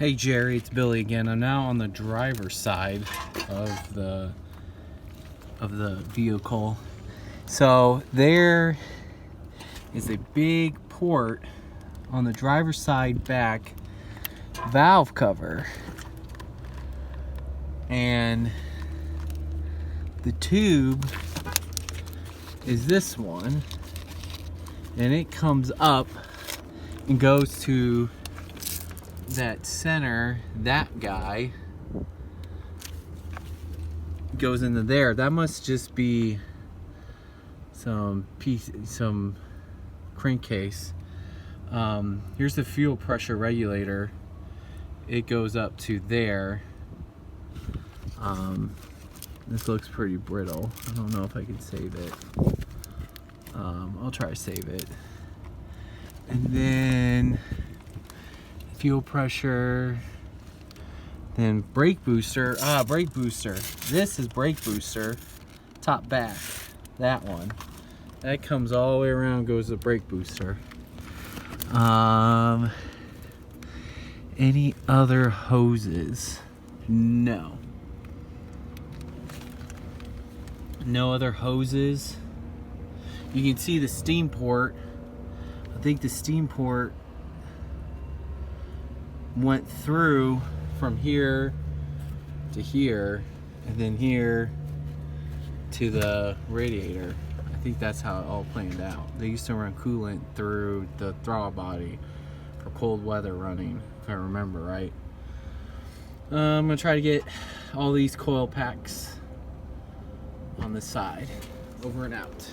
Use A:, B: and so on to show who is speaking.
A: Hey Jerry, it's Billy again. I'm now on the driver's side of the vehicle. So there is a big port on the driver's side back valve cover, and the tube is this one, and it comes up and goes to that center. That guy goes into there. That must just be some crankcase. Here's the fuel pressure regulator. It goes up to there. This looks pretty brittle. I don't know if I can save it. I'll try to save it. And then fuel pressure, then brake booster. Brake booster. This is brake booster, top back. That one. That comes all the way around, goes to brake booster. Any other hoses? No. No other hoses. You can see the steam port. I think the steam port went through from here to here, and then here to the radiator. I think that's how it all planned out. They used to run coolant through the throttle body for cold weather running, if I remember right. I'm gonna try to get all these coil packs on the side. Over and out.